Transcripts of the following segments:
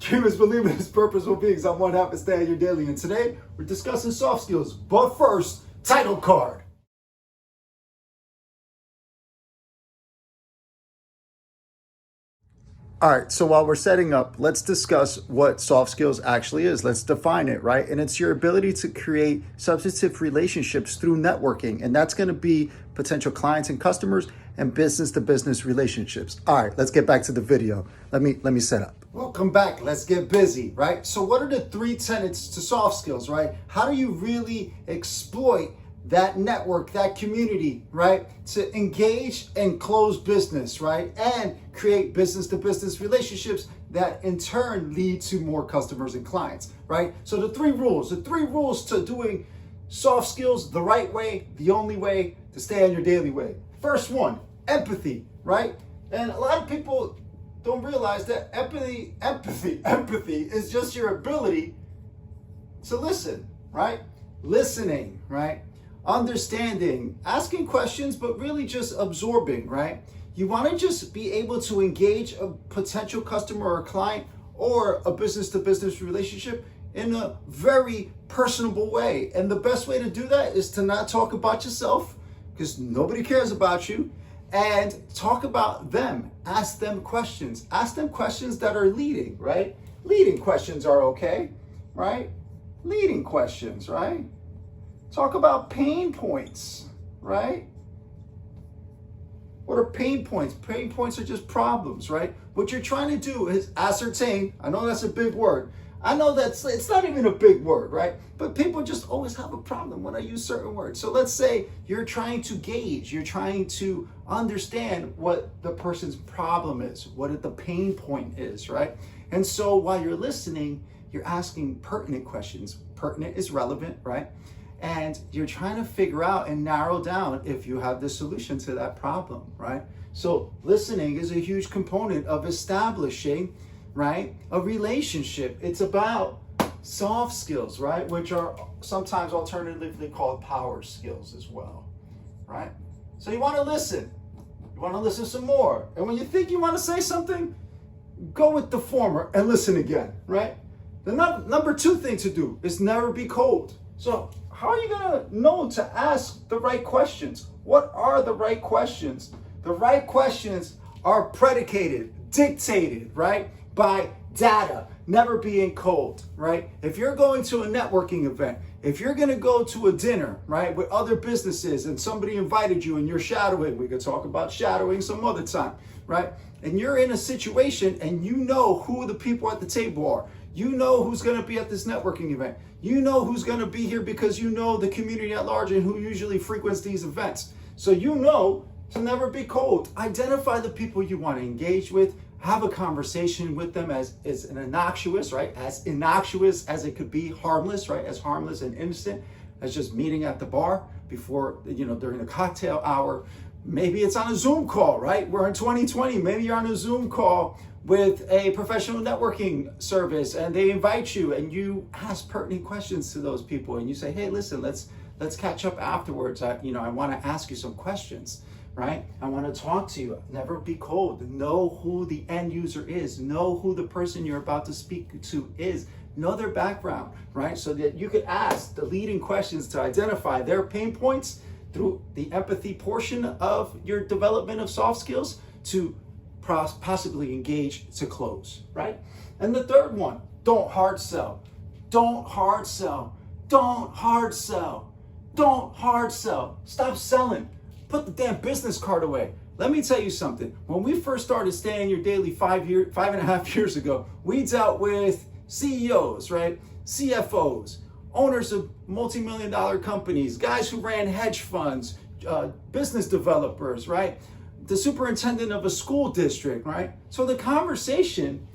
Dreamers, believers, purposeful beings. I'm one half of Stay on Your Daily, and today we're discussing soft skills. But first, title card. All right, so while we're setting up, let's discuss what soft skills actually is. Let's define it, right? And it's your ability to create substantive relationships through networking. And that's going to be potential clients and customers and business to business relationships. All right, let's get back to the video. Let me set up. Welcome back. Let's get busy, right? So what are the three tenets to soft skills, right? How do you really exploit that network, that community, right? To engage and close business, right? And create business to business relationships that in turn lead to more customers and clients, right? So the three rules to doing soft skills the right way, the only way to stay on your daily way. First one, empathy, right? And a lot of people don't realize that empathy is just your ability to listen, right? Listening, right? Understanding, asking questions, but really just absorbing, right? You want to just be able to engage a potential customer or client or a business to business relationship in a very personable way. And the best way to do that is to not talk about yourself, because nobody cares about you, and talk about them. Ask them questions. Ask them questions that are leading, right? Leading questions are okay, right? Leading questions, right? Talk about pain points, right? What are pain points? Pain points are just problems, right? What you're trying to do is ascertain. I know that's a big word. I know it's not even a big word, right? But people just always have a problem when I use certain words. So let's say you're trying to gauge, you're trying to understand what the person's problem is, what the pain point is, right? And so while you're listening, you're asking pertinent questions. Pertinent is relevant, right? And you're trying to figure out and narrow down if you have the solution to that problem, right? So listening is a huge component of establishing, right, a relationship. It's about soft skills, right, which are sometimes alternatively called power skills as well, right? So you want to listen. You want to listen some more. And when you think you want to say something, go with the former and listen again, right? The number two thing to do is never be cold. So how are you going to know to ask the right questions? What are the right questions? The right questions are predicated, dictated, right, by data, never being cold, right? If you're going to a networking event, if you're going to go to a dinner, right, with other businesses and somebody invited you and you're shadowing, we could talk about shadowing some other time, right? And you're in a situation and you know who the people at the table are. You know who's going to be at this networking event. You know who's going to be here because you know the community at large and who usually frequents these events. So you know to never be cold. Identify the people you want to engage with. Have a conversation with them as innocuous, right? As innocuous as it could be, harmless, right? As harmless and innocent as just meeting at the bar before, during the cocktail hour. Maybe it's on a Zoom call, right? We're in 2020. Maybe you're on a Zoom call with a professional networking service and they invite you and you ask pertinent questions to those people and you say, hey, listen, let's catch up afterwards. I want to ask you some questions, right? I want to talk to you. Never be cold. Know who the end user is. Know who the person you're about to speak to is. Know their background, right? So that you could ask the leading questions to identify their pain points through the empathy portion of your development of soft skills to possibly engage to close, right? And the third one, don't hard sell. Don't hard sell. Don't hard sell. Don't hard sell. Stop selling. Put the damn business card away. Let me tell you something. When we first started Stay on Your Daily 5.5 years ago, we dealt with CEOs, right? CFOs, owners of multi-million-dollar companies, guys who ran hedge funds, business developers, right? The superintendent of a school district, right? So the conversation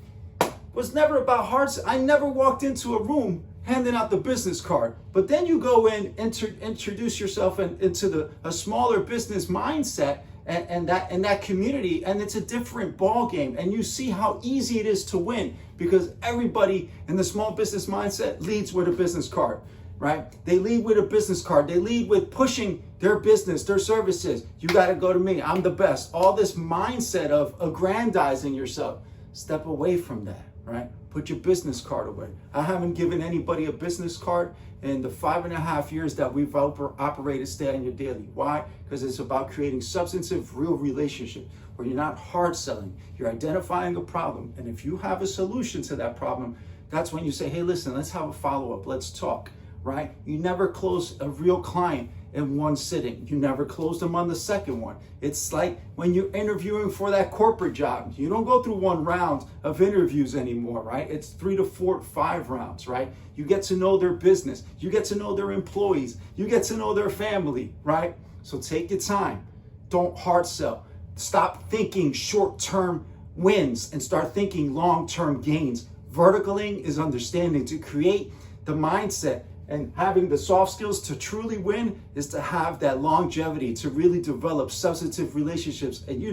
was never about hard sell. I never walked into a room handing out the business card. But then you go in, introduce yourself into a smaller business mindset and that community, and it's a different ball game. And you see how easy it is to win because everybody in the small business mindset leads with a business card, right? They lead with a business card. They lead with pushing their business, their services. You got to go to me. I'm the best. All this mindset of aggrandizing yourself. Step away from that, right? Put your business card away. I haven't given anybody a business card in the 5.5 years that we've operated Stay on Your Daily. Why? Because it's about creating substantive, real relationship where you're not hard selling. You're identifying a problem. And if you have a solution to that problem, that's when you say, hey, listen, let's have a follow-up. Let's talk, right? You never close a real client in one sitting. You never close them on the second one. It's like when you're interviewing for that corporate job. You don't go through one round of interviews anymore, right? It's 3 to 4, 5 rounds, right? You get to know their business. You get to know their employees. You get to know their family, right? So take your time. Don't hard sell. Stop thinking short-term wins and start thinking long-term gains. Verticaling is understanding to create the mindset, and having the soft skills to truly win is to have that longevity, to really develop substantive relationships and,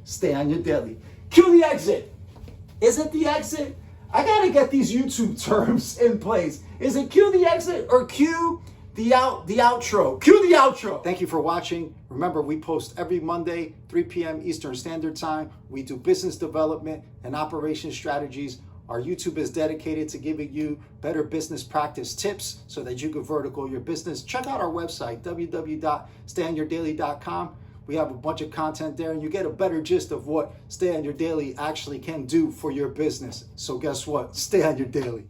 stay on your daily. Cue the exit. Is it the exit? I gotta get these YouTube terms in place. Is it cue the exit or cue the outro? Cue the outro. Thank you for watching. Remember, we post every Monday, 3 p.m. Eastern Standard Time. We do business development and operation strategies. Our YouTube is dedicated to giving you better business practice tips so that you can vertical your business. Check out our website, www.stayonyourdaily.com. We have a bunch of content there, and you get a better gist of what Stay on Your Daily actually can do for your business. So guess what? Stay on your daily.